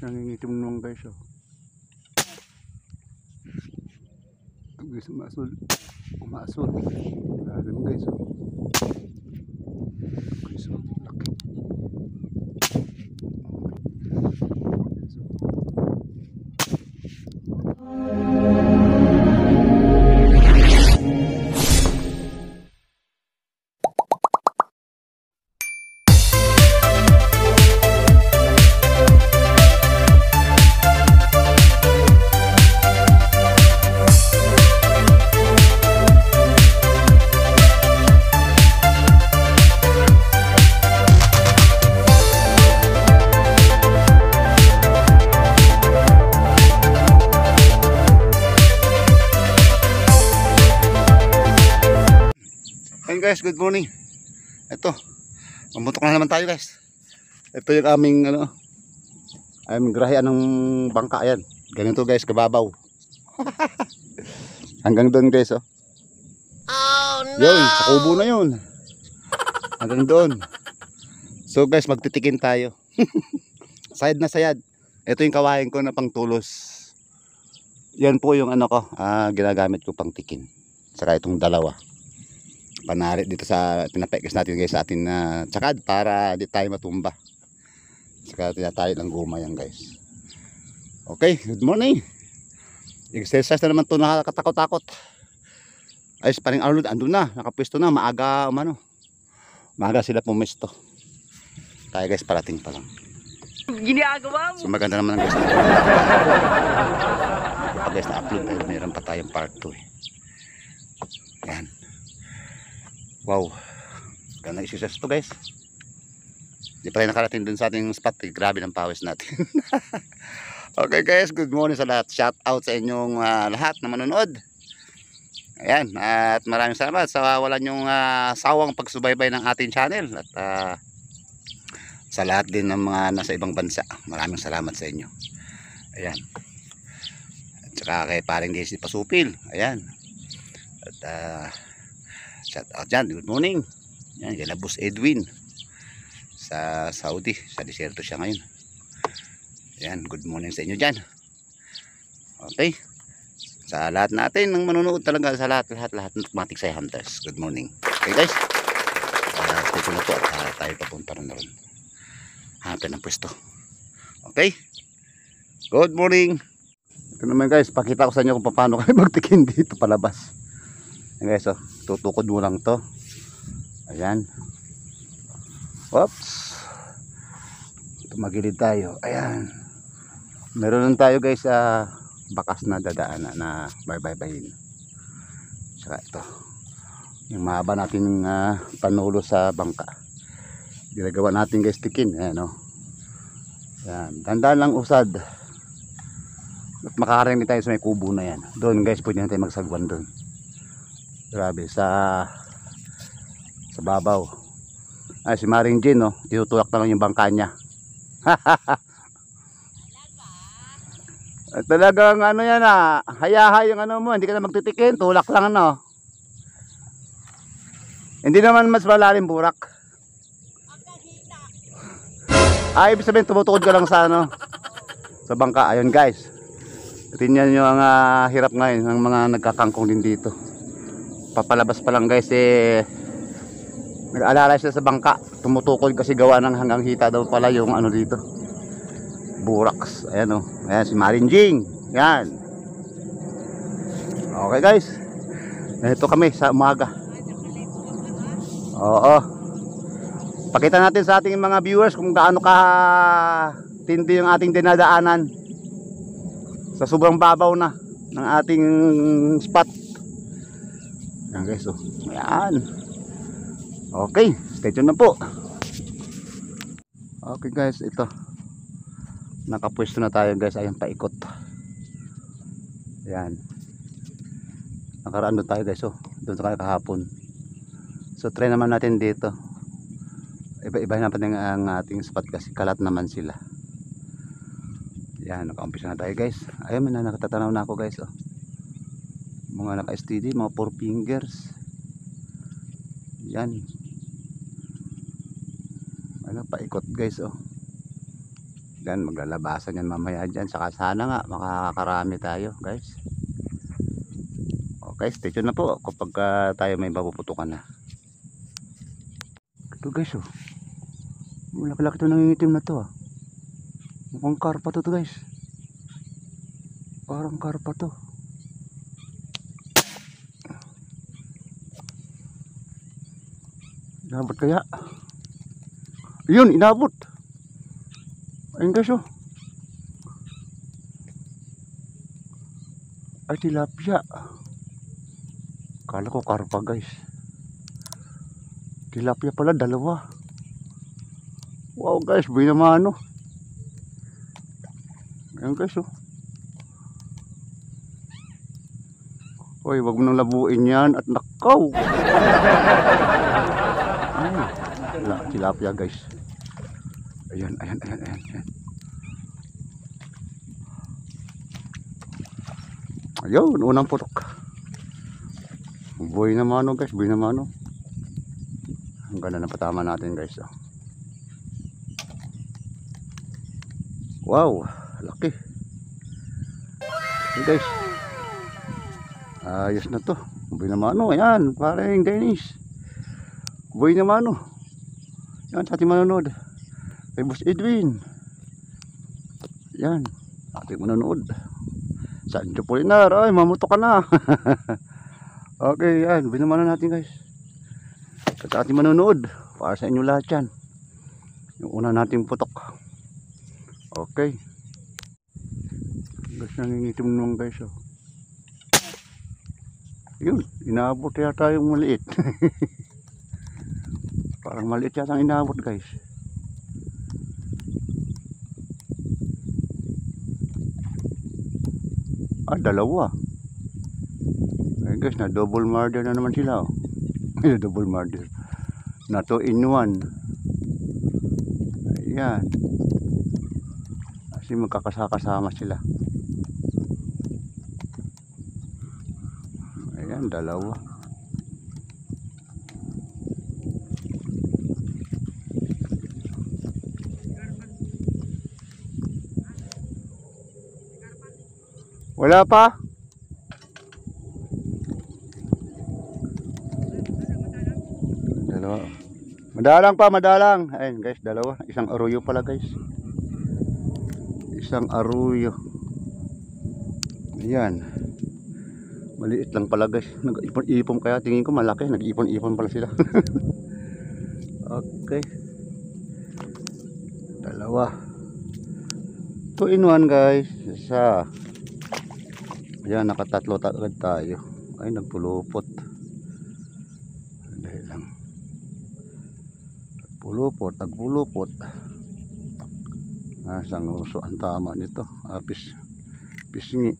Nangingitim naman guys, oh. Ito guys, umasul. Umasul. Grabe mo guys, oh. Guys, oh, laki. Ayun guys, good morning. Ito, mamutok na naman tayo guys. Ito yung aming aming grahian ng bangka. Ayan, ganito guys, kababaw. Hanggang doon guys, oh. Oh no! Yun, sa kubo na yun. Hanggang doon. So guys, magtitikin tayo. Sayad na sayad. Ito yung kawain ko na pang tulos. Yan po yung ginagamit ko pang tikin. Saka itong dalawa. Panarit dito sa pinapekis natin guys sa atin na tsakad para di tayo matumba. Saka tinatali lang guma yan guys. Okay, good morning. Exercise na naman to, nakakatakot-takot. Ayos pa rin Arnold, andun na, nakapwesto na, maaga maaga sila pumesto. Tayo guys, parating pa lang. Ginagawa mo. So maganda naman guys. Pag guys na-upload dahil mayroon pa tayong part 2 eh. Yan. Wow, ganda exercise to guys. Di pa rin nakarating dun sa ating spot eh. Grabe ng pawis natin. Okay guys, good morning sa lahat. Shout out sa inyong lahat na manonood. Ayan, at maraming salamat sa wala nyong sawang pagsubaybay ng ating channel. At sa lahat din ng mga nasa ibang bansa, maraming salamat sa inyo. Ayan. At saka kay paring Daisy Pasupil. Ayan. At shout out dyan, good morning. Yan, kay Boss Edwin sa Saudi, sa disyerto siya ngayon. Yan, good morning sa inyo dyan. Okay, sa lahat natin ng manonood talaga, sa lahat ng Matic Sai Hunters, good morning. Okay guys, stay tuned na po at tayo papunta rin na rin. Hanapin ang pwesto. Okay, good morning. Ito naman guys, pakita ko sa inyo kung paano kayo magtikin dito palabas. Ayan guys, oh, tutukod mo lang to. Ayan. Oops. Tumagilid tayo. Ayan. Meron lang tayo guys bakas na dadaanan na baybayin. Saka ito. Yung mahaba natin panulo sa bangka. Ginagawa natin guys tikin. Ayan oh. Ayan. Tandaan lang usad. At makakarating tayo sa may kubo na yan. Doon guys, pwede na tayo magsagwan doon. Grabe sa babaw. Ay si Maring Jean, no, tinutulak na lang yung bangka niya. Talagang yan hayahay yung mo, hindi ka na magtitikin, tulak lang Hindi naman mas malalim burak. Ay ibig sabihin tumutukod ka lang sa sa bangka. Ayun guys, tingnan nyo ang hirap ngayon ng mga nagkakangkong din dito. Papalabas pa lang guys nag-alala sila sa bangka, tumutukod kasi gawa ng hanggang hita daw pala yung dito, buraks. Ayan ayan si Marinjing. Yan. Okay guys, ito kami sa umaga. Oo, pakita natin sa ating mga viewers kung gaano ka tindi yung ating dinadaanan sa sobrang babaw na ng ating spot. Yan guys, oh. Ayan. Okay, stay tuned na po. Okay guys, ito. Nakapwesto na tayo guys, ayan paikot. Ayan. Nakaraan doon tayo guys, oh. Doon sa kahapon. So try naman natin dito. Iba-iba naman ang ating spot kasi kalat naman sila. Ayan, nakaumpisa na tayo guys. Ayan, may nakatatanaw na ako guys, oh. Mga naka-STD, mga 4 fingers. Yan. Paikot guys, oh. Yan, maglalabasan yan mamaya dyan. Saka sana nga makakarami tayo guys. Okay, stay tuned na po kapag tayo may mapuputukan na. Ito guys, oh. Malaki-laki ito nangingitim na to, ah. Mukhang karpa to guys. Parang karpa to. Inabot kaya? Ayun, inabot. Ayun guys, oh. Ay, tilapia. Kala ko karpa guys. Tilapia pala, dalawa. Wow guys, binamano. Ayun guys, oh. Hoy, wag mo nang labuin yan at nakaw. Tilapia guys. Ayan. Ayun, unang putok. Buhay na mano guys, buhay na mano. Ang ganda ng patama natin guys, oh. Wow, laki. Okay guys. Ayos na to. Buhay na mano, ayan, parang Dennis. Buhay na mano. Yan, sa ating manonood. Kay Boss Edwin. Yan, ating manonood. Sancho Polinar, ay mamuto ka na. Okay, yan, binamana natin guys. Sa ating manonood, para sa inyo lahat yan. Yung una nating putok. Okay. Guys, nangingitim naman guys, oh. Yun, inaabot yata yung maliit. Parang maliit yata ang inaabot guys. Ah, dalawa. Ay guys, na double murder na naman sila, oh. Double murder. Na 2 in 1. Ayan. Kasi magkakasama sila. Ayan, dalawa. Wala pa? Dalawa. Madalang pa, madalang. Ayun guys, dalawa. Isang aruyo pala guys. Isang aruyo. Ayan. Maliit lang pala guys. Nag-ipon-ipon kaya tingin ko malaki. Nag-ipon-ipon pala sila. Okay. Dalawa. 2 in 1 guys. Isa. Ayan, nakatatlo agad tayo. Ay, nagpulupot. Dahil lang. Nagpulupot. Isang uso ang tama nito. Pisngi.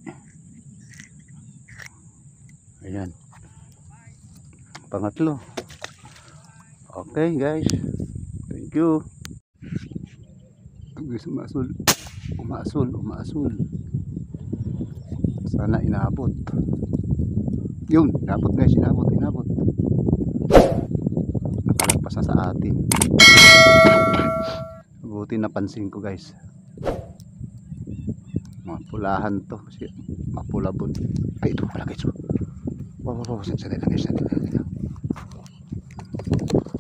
Ayan. Pangatlo. Okay guys. Thank you. Guys, umaasul. Sana inabot. Yun, inabot guys, inabot. Nakalagpas na sa atin. Buti napansin ko guys. Mapulahan to kasi mapulabon. Ay, ito pala guys. Wow, sandali lang.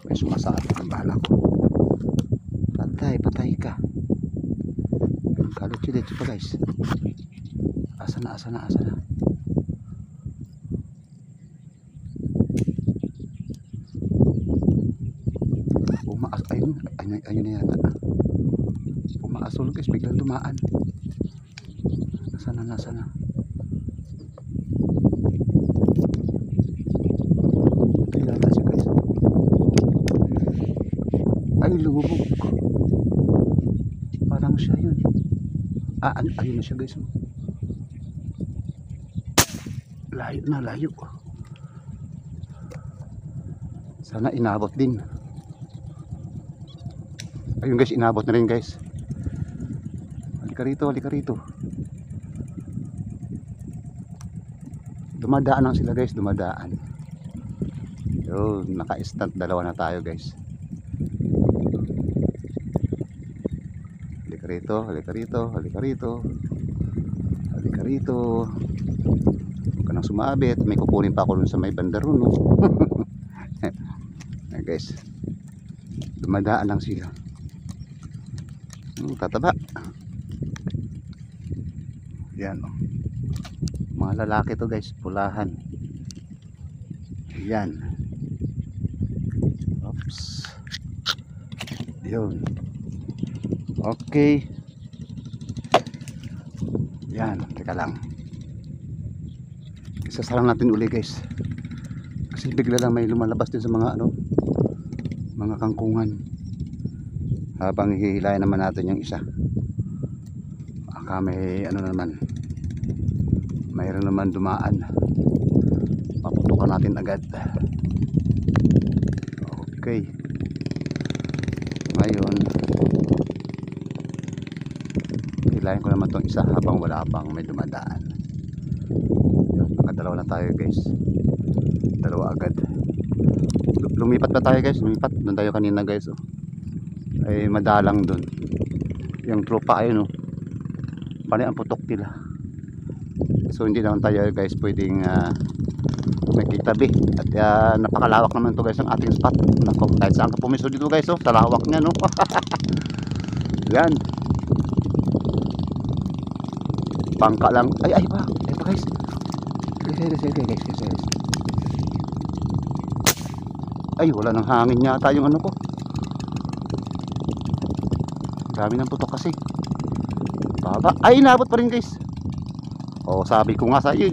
May sumasabit ang bala ko. Patay ka. Kalot siya dito pa guys. Asa na. Ayun na yata. Umaasul guys, biglang dumaan. Nasa na. Kilala siya guys. Ay, lumubog. Parang siya yun. Ayun na siya guys. Layo. Sana inabot din. Ayun guys, inabot na rin guys. Halika rito. Dumadaan lang sila guys, dumadaan. Yun, naka-instant, dalawa na tayo guys. Halika rito, halika rito, halika rito. Halika rito. Huwag ka nang sumabit. May kukunin pa ako dun sa may banda ron, no? Ayan guys, dumadaan lang sila. Tataba. Yan, oh. Mga lalaki to guys, pulahan. Yan. Oops. Yun. Okay. Yan, teka lang. Isasalang natin uli guys. Kasi bigla lang may lumalabas din sa mga ano, mga kangkungan. Habang hihilayan naman natin yung isa. Baka may ano naman. Mayroon naman dumaan. Paputukan natin agad. Okay. Ngayon, hilayan ko naman tong isa habang wala pang may dumadaan. Yun, nakadalawa na tayo guys. Dalawa agad. Lumipat ba tayo guys? Lumipat. Doon tayo kanina guys. Oh. Ay madalang doon. Yung tropa ayun, oh. Pali ang putok nila. So hindi naman tayo guys pwedeng magkitabi. At napakalawak naman to guys ang ating spot. Nako, kahit saan ka pumiso dito guys, oh, sa lawak niya, no. Yan. Bangka lang. Ay pa. Ay pa guys. Sige guys. Ay, wala nang hangin yata yung ano ko. Dami ng putok kasi. Baba. Ay, inabot pa rin guys. Oh, sabi ko nga sa iyo,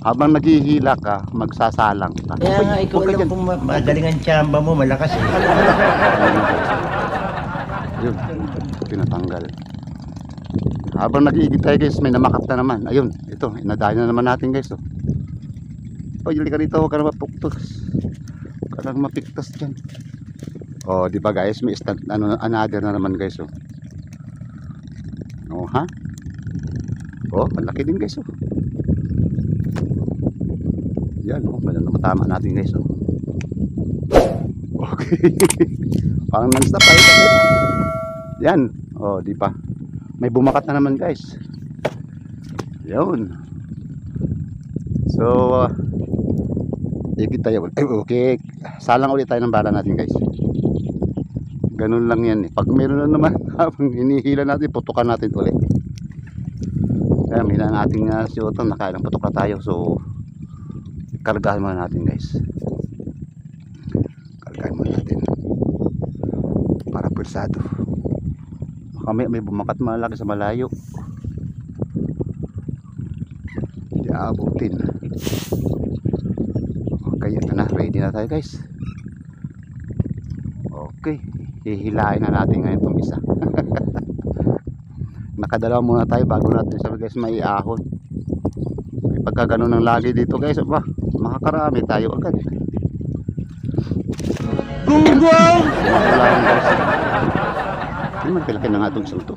habang naghihila ka, magsasalang ka. Kaya nga, ikaw alam kung magaling ang tsamba mo, malakas eh. Yun, pinatanggal. Habang nag-iigit tayo guys, may namakat na naman. Ayun, ito, inadayan na naman natin guys. Oh, yuli ka dito, huwag ka na mapuktos. Huwag ka na mapiktos dyan. Oh, di ba guys, may another na naman guys. Oh, oh ha? Oh, malaki din guys. Oh. Yan, oh, matama natin guys. Oh. Okay. Parang non-stop tayo guys. Yan, oh, di ba? May bumakat na naman guys. Yun. So, ikit tayo. Okay. Salang ulit tayo ng bala natin guys. Ganun lang yan eh. Pag meron na naman, habang hinihila natin, putukan natin ulit. Kaya may na ating siyotong, nakailang putok na tayo. So, kargahan muna natin guys. Kargahan muna natin. Para pwersado. Baka may bumakat malaki sa malayo. Hindi aabutin. Okay, ito na. Ready na tayo guys. Okay. Hihilain na natin ngayon itong isa. Nakadalawa muna tayo bago natin sabi guys may ahon. May pagka ganun ng lagi dito guys, ba, makakarami tayo agad. Gunggong! Hindi man pilaki na nga itong isang to.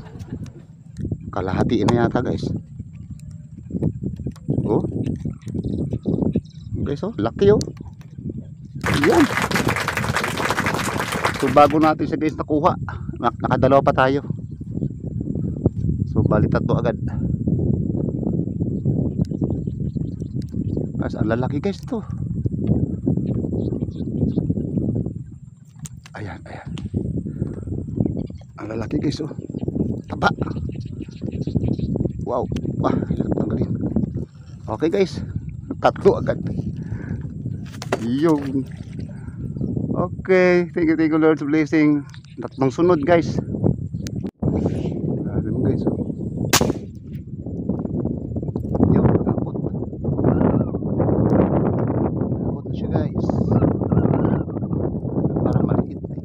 Kalahatiin na yata guys. Oh guys, oh, laki oh. Yan. So bago natin siya guys nakuha, nakadalawa pa tayo. So bali tatlo agad. Mas ang lalaki guys to. Ayan. Ang lalaki guys, oh. Taba. Wow. Wah, tanggalin. Okay guys. Tatlo agad. Yung. Okay, thank you Lord's blessing. Tatlong sunod guys. Grabe mo guys. Yun, nabot. Nabot na siya guys. Parang maliit eh.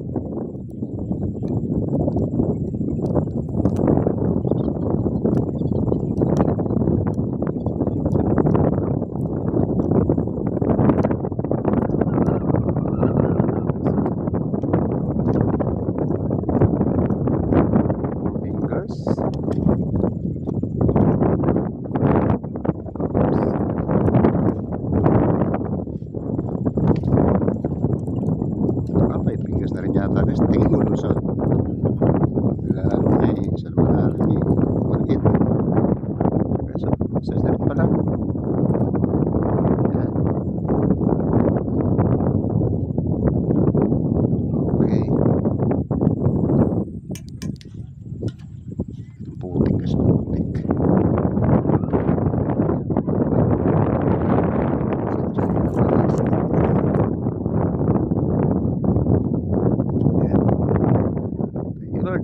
Lord.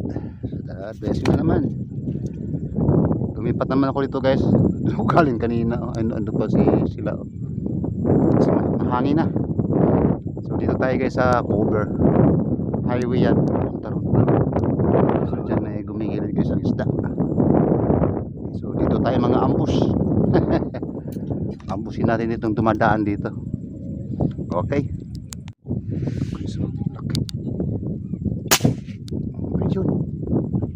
God bless you na naman. Lumipat naman ako dito guys. Doon ako galing kanina. Ano pa sila. Kasi mahangin na. So dito tayo guys sa cover. Highway yan. Punta ron. So dyan ay gumigilid guys ang isda. So dito tayo mga ambush. Ambusin natin itong dumadaan dito. Okay. So laki. Ayun.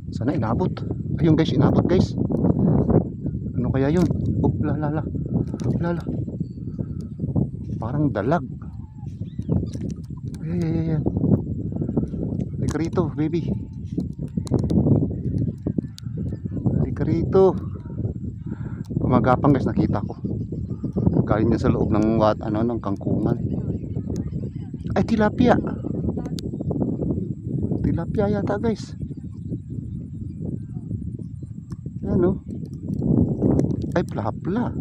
Sana inabot. Ayun guys, inabot guys. Ano kaya yun? Oh, lala. Parang dalag. Ayan. Halika rito, baby. Halika rito. Pumagapang guys, nakita ko. Galing niya sa loob ng ng kangkungan. Ay, tilapia. Tilapia yata guys. Ano? Ay, plapla.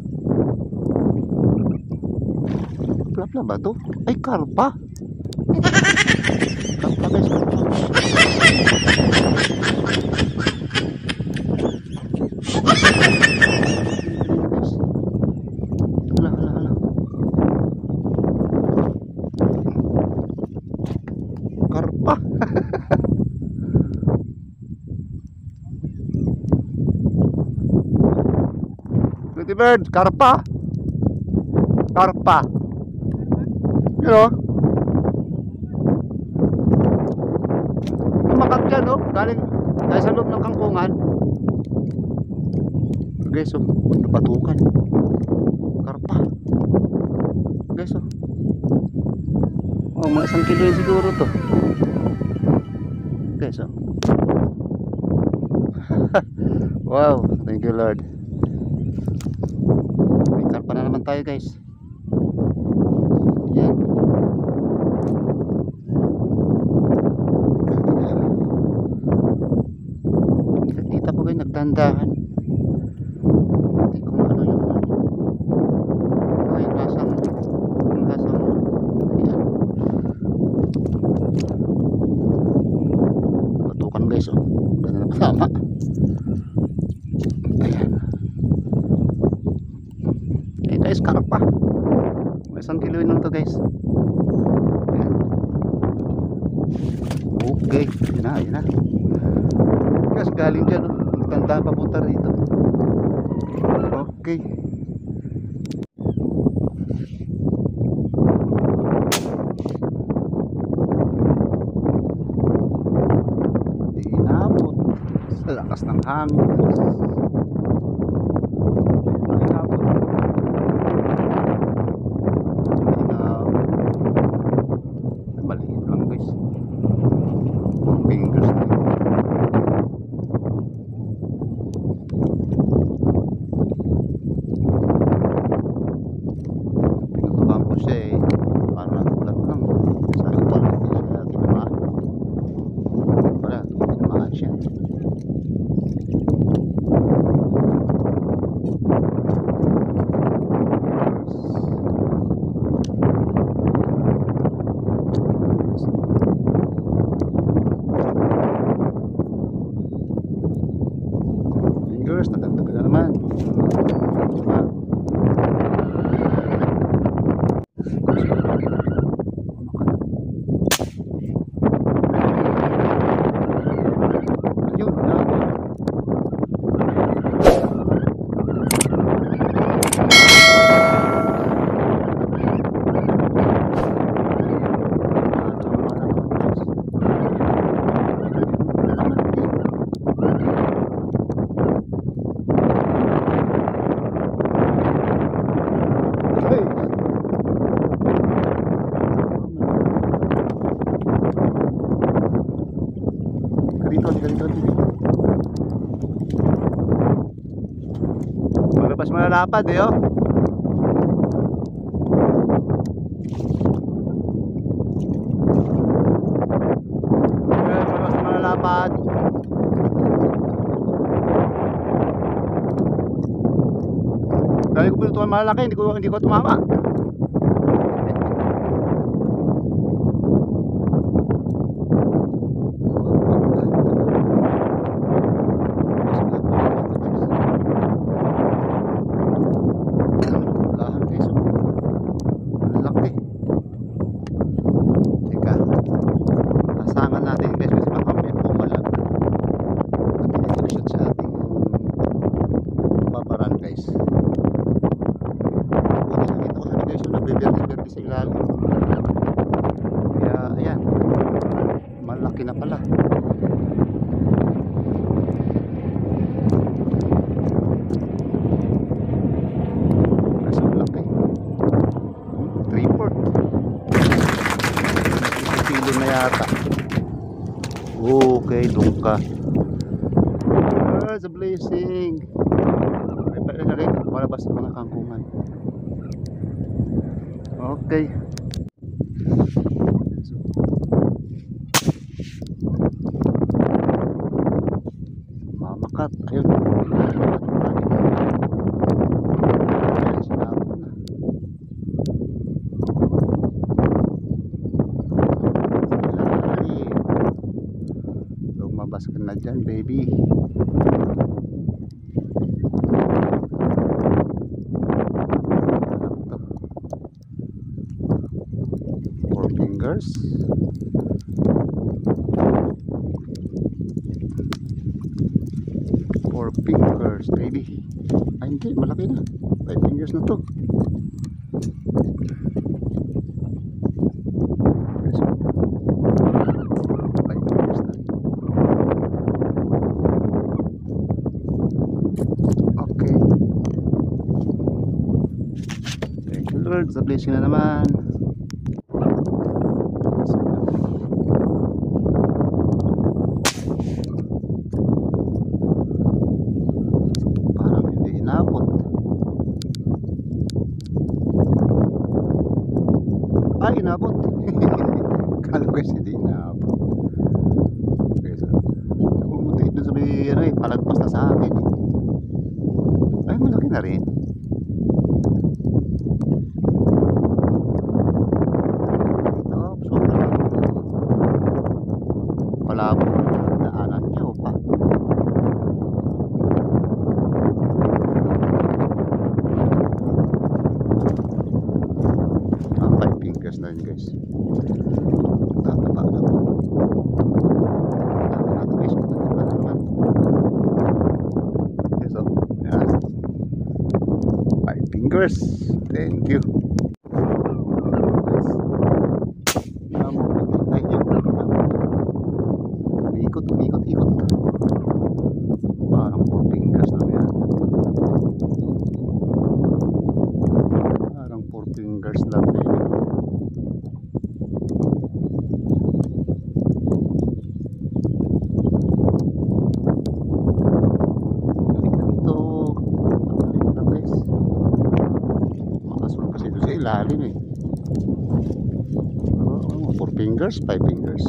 Plapla ba to? Ay, karpa. Karpa guys. Hala. Karpa. Pretty bird, karpa. You know? Umakat dyan, no? Galing sa loob ng kangkungan. Guys, oh, napatukan. Karpa. Guys, oh. Oh, mga 1 kilo yun siguro to. Guys, oh. Wow, thank you Lord. May karpa na naman tayo guys. Yan. Kita ko guys, nagdandahan. Hindi ko ano yung yung lasang yan. Batukan guys, oh. Ganda na tama. Ayan. Ayan guys, karpa. May 1 kilo yun to guys. Ayan. Okay, yun na. Guys, galing dyan, oh. Tanda papunta rito. Okay. Inabot sa lakas ng hangin guys. Inabot. Maliit lang guys. Ang fingers na yun. Pinutukan ko siya eh. Parang nagulat lang. Sabi ko pala hindi siya tinamaan. Wala, tinamaan siya. Fingers, nagdagdag na naman. Ayun, dito. Malapas malalapad eh, oh. Malapas malalapad. Dahil ko pinutukan malalaki, hindi ko tumama. yata. Okay, doon ka. It's a blessing. Ay, palagay, malabas ng mga kangkungan. Okay. Mamakat. Ayun. Ayan, sinabot na. Ilalim. Lumabas ka na dyan, baby. Four fingers. Four fingers, baby. Ay, hindi, malaki na. Five fingers na to. Five fingers na. Okay. Thank you, Lord. Sa blessing na naman. Parang hindi inabot. Ay, inabot. Kala ko kasi hindi inabot. Okay, so bumuti doon sa may ano eh, palagpas na sa akin eh. Ay, malaki na rin. Ito, sobrang malabo ang daanan niya o pa. Five fingers na yun, guys. Tataba na to. Tataba na to, guys. Tataba na naman. Okay, so, yan. Five fingers. Thank you. Guys. Ay, yun. Umikot, umikot, ikot. Parang four fingers lang yan. Parang four fingers lang, baby. Lalim eh. Oh, four fingers, five fingers.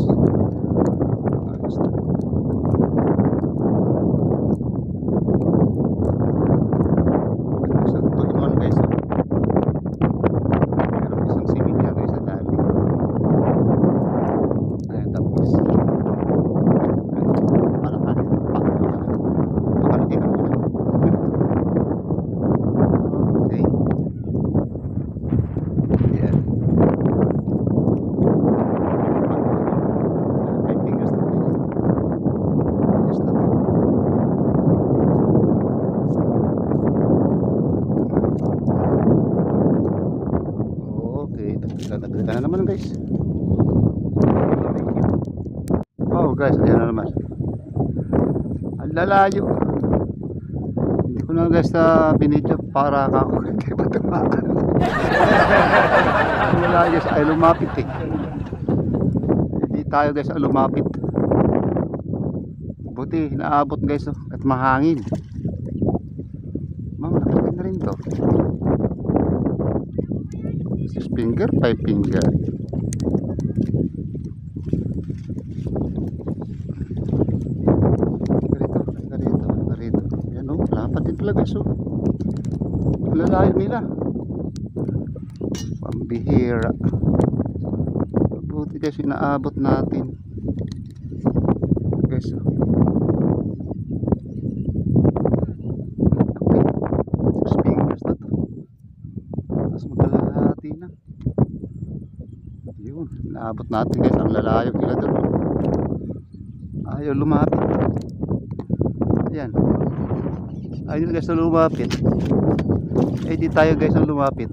Ayos na. Isang two in one, guys. Meron isang simit niya, guys, sa dali. Ayan, tapos parang kanin pakalaki ka muna. Okay. Nagdala na naman, guys. Oh, guys, ayan na naman. Ang lalayo. Hindi ko na, guys, na binidyo para ako kay Batumaan. Ang lalayo, guys, ay lumapit eh. Hindi tayo, guys, ay lumapit. Buti, naabot, guys, oh, at mahangin. Mamalaki na rin to. Six finger, five finger. Ganito. Yan o, lapat din pala, guys, oh. Lalayo nila. Pambihira. Buti, guys, inaabot natin. Guys, oh. Okay. Six fingers na to. Mas magkalahati na. Yun, naabot natin, guys. Ang lalayo nila doon. Ayaw lumapit. Ayan. Ayaw guys na lumapit. Eh di tayo, guys, ang lumapit.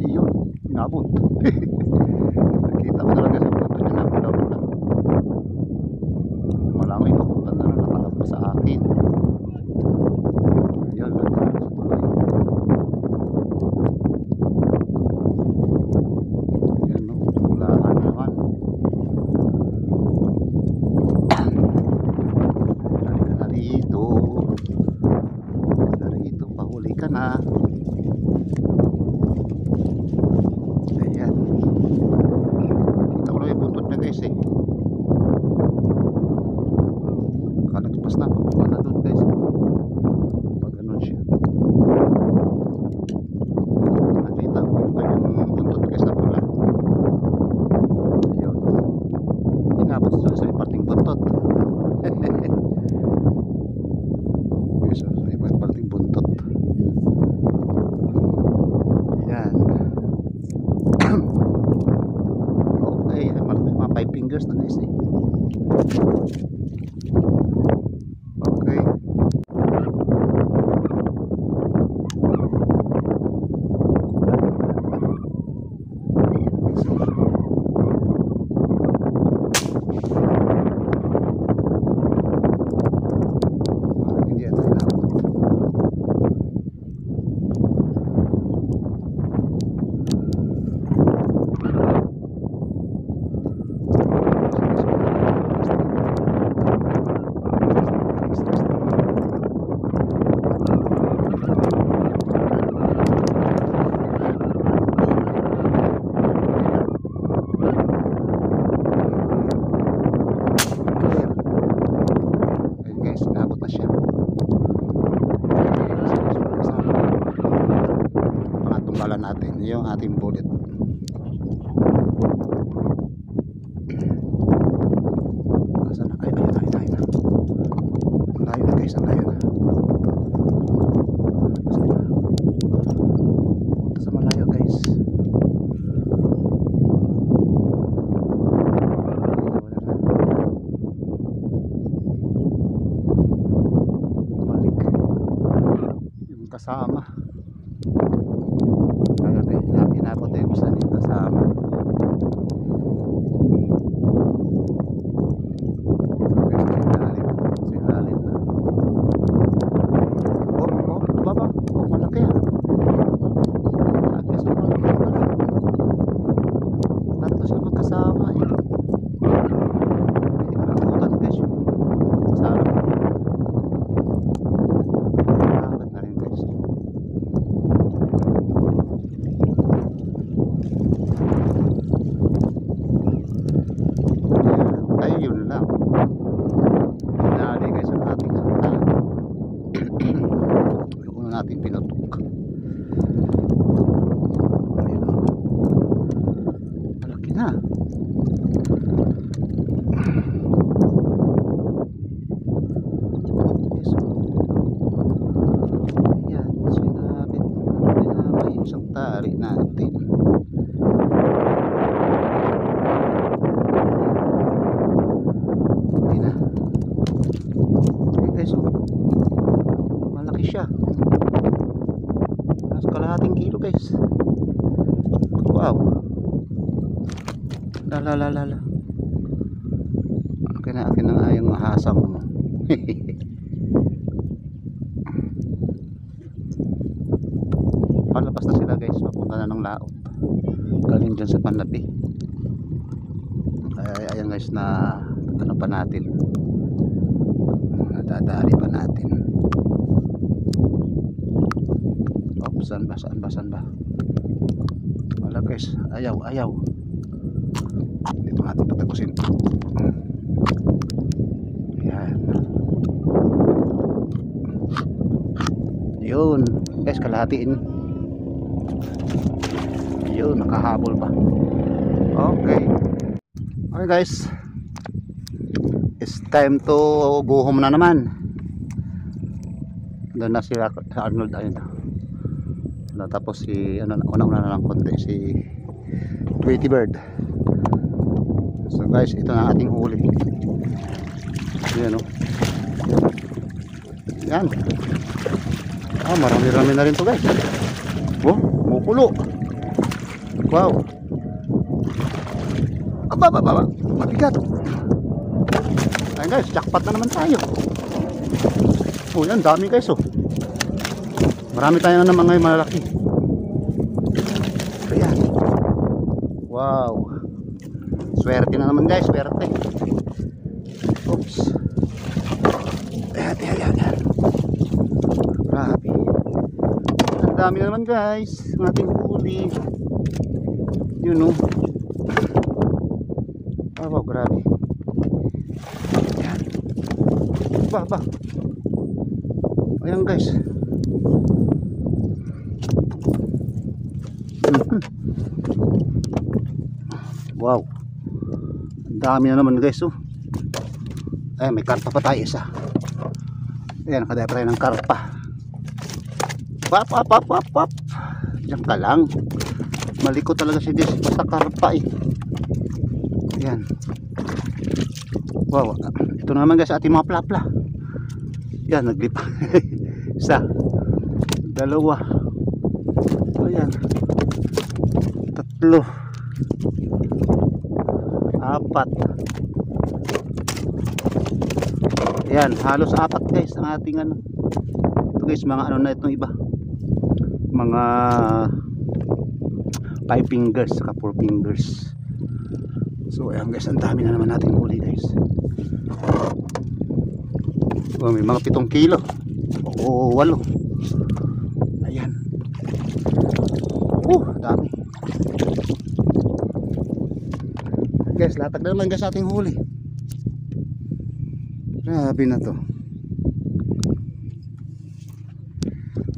Yun, naabot. Nakita ko talaga sa punto niya na mula-mula. Wala ko ipapunta na nakalabas sa akin. pala natin, yung ating bullet. Saan na? Ay, ayun na. Ang layo na guys, ang layo na. Punta sa malayo guys. Bumalik yung kasama. Inabot yung isa yung kasama. Silalim na. Oh, baba. Oh, malaki ah. Agis, malaki pala. Tatlo siya magkasama eh. Hindi kalakutan guys yung kasama. Nakakot na rin guys. Ayun lang. Pinali guys ang ating santa. Yung una natin pinutok. Ayun o. Malaki na. Ayan. Sinabit na may isang tali natin. Malaki siya. Nasa kalahating kilo guys. Wow. Lala. Akin na nga yung hasang mo. Palabas na sila guys. Papunta na ng laot. Galing dyan sa panlabi. Ayan guys na ano pa natin. Nadadali pa natin. Saan ba? Wala guys, ayaw. Dito natin patagusin. Ayan. Yun guys, kalahatiin. Yun, nakahabol pa. Okay guys, it's time to go home na naman. Doon na si Arnold. Ayun. Tapos si una na lang konti si Tweety Bird. So guys, ito na ating huli. Ayan o. Yan. Marami na rin to guys. Oh, mukulo. Wow. Aba. Mabigat. Ayan guys, jackpot na naman tayo. Oh yan, dami guys oh. Marami tayo na mga malalaki. Ayan. Wow. Swerte na naman guys, swerte. Oops. Ayan. Grabe. Ang dami na naman guys. Ang ating huli. Yun o. Wow, grabe. Ayan. Ba. Ayan guys. Wow. Ang dami na naman guys oh. Ay, may karpa pa tayo isa. Ayan, nakadaya pa tayo ng karpa. Pap. Diyan ka lang. Maliko talaga si Des. Basta karpa eh. Ayan. Wow. Ito na naman guys ating mga plapla. Yan, naglipa. Isa. Dalawa. Ayan. Tatlo. Apat. Ayan, halos apat guys ang ating ano. Ito guys, mga ano na itong iba. Mga 5 fingers, saka 4 fingers. So ayan guys, ang dami na naman natin huli guys. Oh, may mga 7 kilo. O 8. Ayan. Dami. Guys, latag na naman guys ating huli. Grabe na to.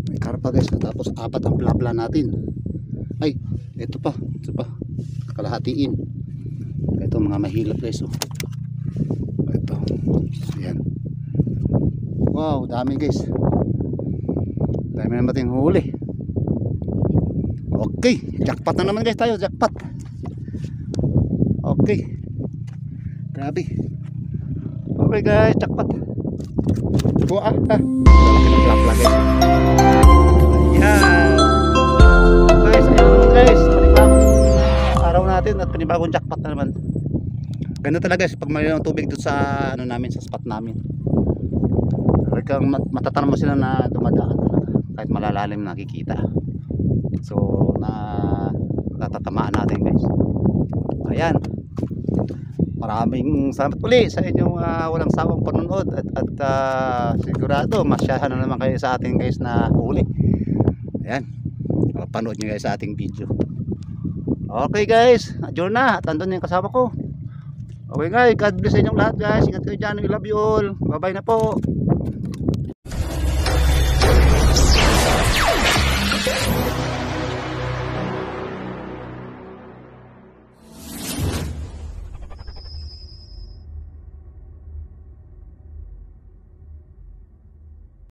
May karpa guys, tapos 4 ang plapla natin. Ay, ito pa. Kalahatiin. Ito mga mahilap guys. Oh. Ito. Ayan. Wow, dami guys. Dami naman nating huli. Okay, jackpot na naman guys tayo, jackpot. Okay. Grabe. Okay guys, jackpot. Buah. Ayan. Guys, ayun guys, panibagong araw natin at panibagong jackpot na naman. Ganda talaga guys pag mayroong tubig doon sa ano namin, sa spot namin. Talagang matatanong mo sila na dumadaan talaga kahit malalalim nakikita. So natatamaan natin guys. Ayan. Maraming salamat uli sa inyong walang sawang panonood at sigurado masyahan na naman kayo sa ating guys na huli. Ayan. Panood nyo guys sa ating video. Okay guys, adjourn na at andun yung kasama ko. Okay guys, God bless sa inyong lahat guys. Ingat kayo dyan. We love you all. Bye bye na po.